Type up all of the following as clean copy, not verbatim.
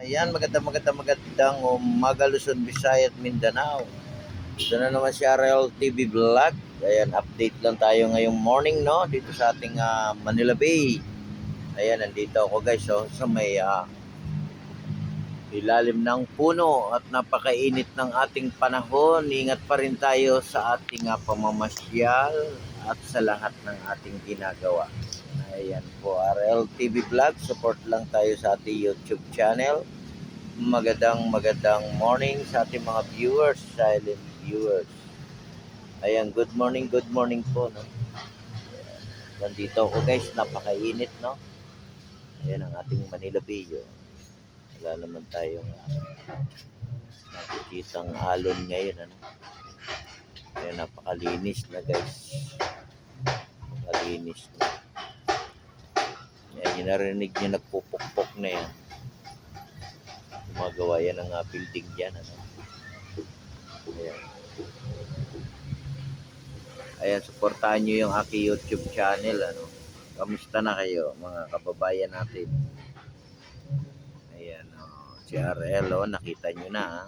Ayan, magandang umaga Luzon, Visayas at Mindanao. Ito na naman si RL TV Vlog. Ayan, update lang tayo ngayong morning, no? Dito sa ating Manila Bay. Ayan, nandito ako guys, sa may ilalim ng puno at napakainit ng ating panahon. Ingat pa rin tayo sa ating pamamasyal at sa lahat ng ating ginagawa. Ayan po, RL TV Vlog. Support lang tayo sa ating YouTube channel. Magandang morning sa ating mga viewers, silent viewers. Ayan, good morning po, no? Nandito ako guys, napakainit, no? Ayan ang ating Manila Bay. Wala naman tayong nakikitang alon ngayon, ano? Ayan, napakalinis na guys. Napakalinis na. Ayan, yung narinig nyo, nagpupukpok na yan. Gumagawa yan ng building dyan, ano? Ayan. Ayan, supportahan nyo yung aking YouTube channel, ano. Kamusta na kayo, mga kababayan natin? Ayan, si RL, nakita nyo na, ha?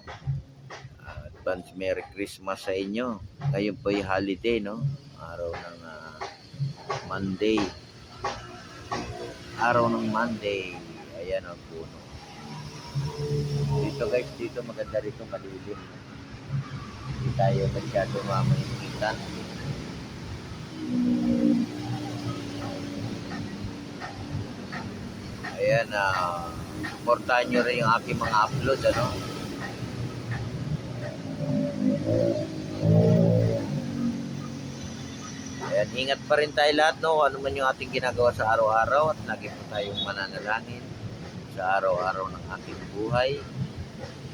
Advance Merry Christmas sa inyo. Ngayon po yung holiday, no? Araw ng Monday. Araw ng Monday. Ayan ang puno. Dito guys, dito maganda rito, malilim. Hindi tayo masyado mamahimikita. Ayan, supportahan nyo rin yung aking mga upload, ano? Ayan, ingat pa rin tayo lahat, no? Ano man yung ating ginagawa sa araw-araw at lagi po tayong mananalangin sa araw-araw ng ating buhay.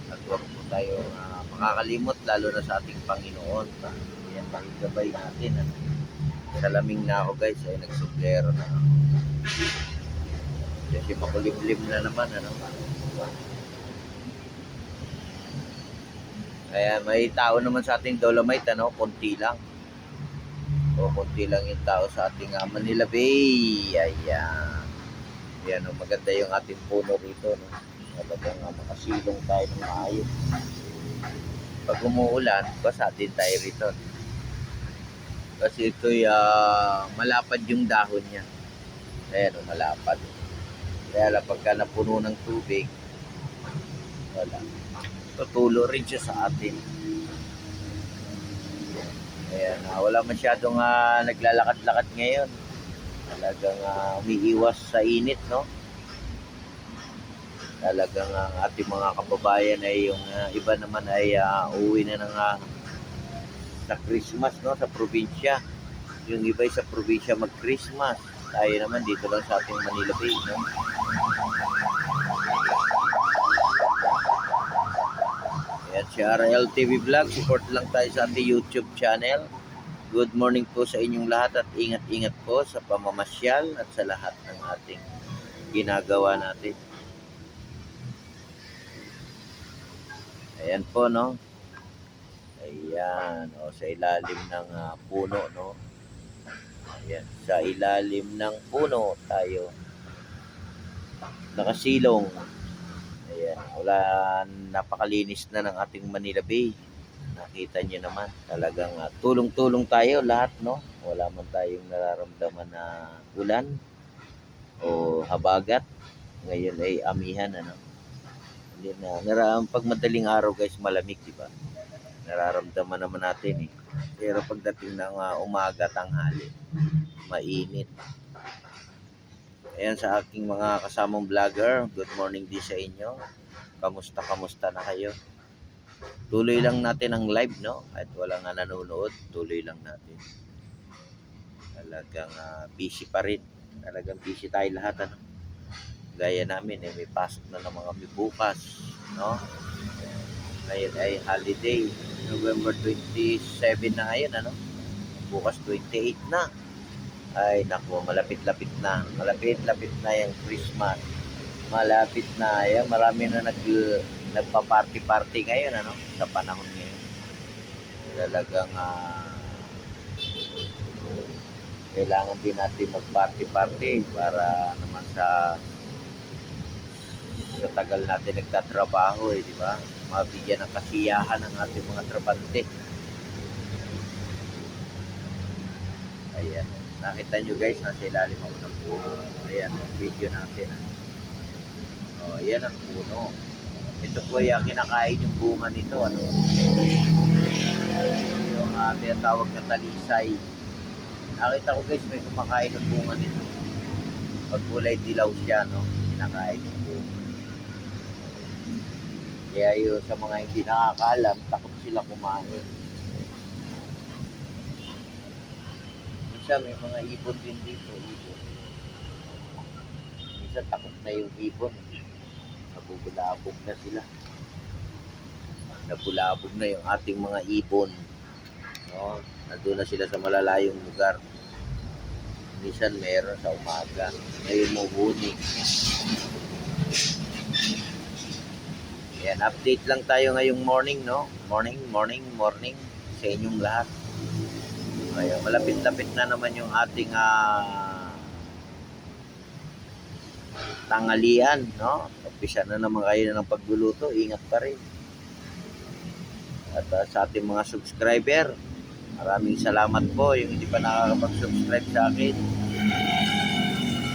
At huwag po tayong makakalimot, lalo na sa ating Panginoon. Ayan, pakigabay natin. Ano? Salaming na ako guys, ay nagsublero na ako. Kasi makulimlim na naman, ano? Kaya may tao naman sa ating Dolomite, ano? Konti lang. Konti lang yung tao sa ating Manila Bay. Ayan. Ayan, maganda yung ating puno rito, no? Talagang makasilong tayo ng maayos. Pag umuulan, basa din tayo rito. Kasi ito'y malapad yung dahon niya. Ayan, malapad. Kaya lang pagka napuno ng tubig, wala. Tutulo rin siya sa atin. Ayan, wala masyadong naglalakad-lakad ngayon. Talagang umiiwas sa init, no? Talagang ang ating mga kababayan ay yung iba naman ay uwi na ng sa Christmas, no? Sa probinsya. Yung iba ay sa probinsya mag-Christmas. Tayo naman dito lang sa ating Manila Bay, no? Ayan, si RL TV Vlog. Support lang tayo sa ating YouTube channel. Good morning po sa inyong lahat at ingat-ingat po sa pamamasyal at sa lahat ng ating ginagawa natin. Ayan po, no? Ayan, sa ilalim ng puno, no? Ayan, sa ilalim ng puno tayo nakasilong. Ayan, napakalinis na ng ating Manila Bay. Nakita nyo naman, talagang tulong-tulong tayo lahat, no? Wala man tayong nararamdaman na ulan o habagat. Ngayon ay amihan, ano? Hindi pag madaling araw guys, malamig, di ba? Nararamdaman naman natin, eh. Pero pagdating ng umaga, tanghali, mainit. Ayan, sa aking mga kasamang vlogger, good morning din sa inyo. Kamusta na kayo? Tuloy lang natin ang live, no? Kahit wala nga nanonood, tuloy lang natin. Talagang busy pa rin. Talagang busy tayo lahat, ano? Gaya namin, may pasok na ng mga bukas, no? Ngayon ay holiday. November 27 na ngayon, ano? Bukas 28 na. Ay, naku, malapit-lapit na. Malapit-lapit na yung Christmas. Malapit na. Yan, marami na nagpa-party-party ngayon, ano? Sa panahon ngayon. Talagang kailangan din natin mag-party-party para naman sa tagal natin nagtatrabaho di ba? Mabigyan ng kasiyahan ng ating mga trabante. Ayan. Nakita nyo guys, nasa ilalim ako ng puno. Ayan, video natin. Ayan ang puno. Ito po yung kinakain yung bunga nito. Yung tinatawag na talisay. Nakita ko guys, may kumakain ng bunga nito. Pag kulay dilaw siya, kinakain yung bunga. Kaya yun, sa mga hindi nakakalam, takot sila kumain. Minsan may mga ibon din dito. Minsan takot na yung ibon. Nabubulabog na sila. Nabulabog na yung ating mga ibon. Nandun na sila sa malalayong lugar. Minsan meron sa umaga. Ngayon mabuni. Yan, update lang tayo ngayong morning, Morning sa inyong lahat. Ayan, malapit-lapit na naman yung ating tanghalian, Umpisa na naman kayo ng pagluluto, ingat pa rin. At sa ating mga subscriber, maraming salamat po. Yung hindi pa nakakapag-subscribe sa akin,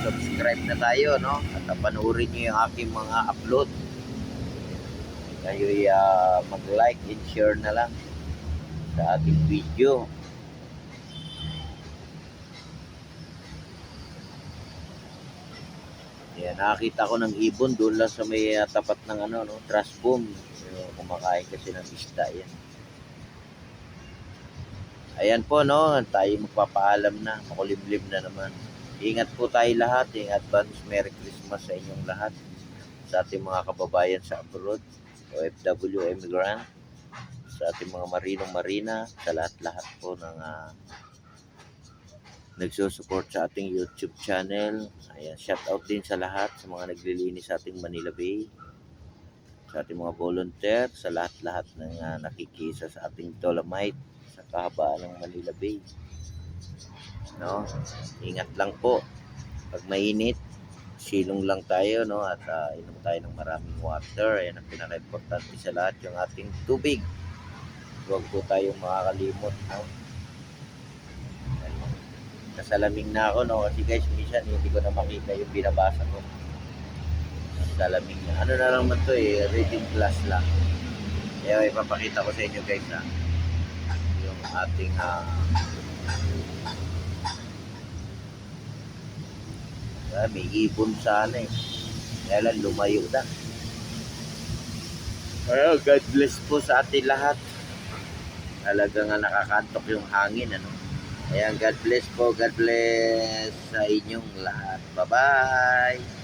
subscribe na tayo, At panoorin nyo yung aking mga upload. Kayo mag-like and share na lang sa ating video. Yan, nakakita ko ng ibon doon lang sa may tapat ng trash boom. Kumakain kasi ng isda yan. Ayan po, tayo magpapaalam na. Makulimlim na naman. Ingat po tayo lahat. Advance Merry Christmas sa inyong lahat. Sa ating mga kababayan sa abroad, OFW, immigrant, sa ating mga marinong-marina, sa lahat-lahat po ng nagsusupport sa ating YouTube channel. Ayan, shout out din sa lahat sa mga naglilinis sa ating Manila Bay, sa ating mga volunteer, sa lahat-lahat ng nakikisa sa ating Dolomite sa kahabaan ng Manila Bay. Ingat lang po. Pag mainit, silong lang tayo, at inom tayo ng maraming water. Ayan ang pinaka-importante sa lahat, yung ating tubig. Huwag po tayong makakalimot, Nasalaming na ako, kasi guys, minsan hindi ko na makita yung binabasa ko. Nasalaming na. Ano na lang man to reading class lang. Kaya ipapakita ko sa inyo guys, yung ating may ibon sana kaya lang lumayo na. God bless po sa ating lahat. Talagang nakakantok yung hangin, Ayan, God bless po. God bless sa inyong lahat. Bye-bye.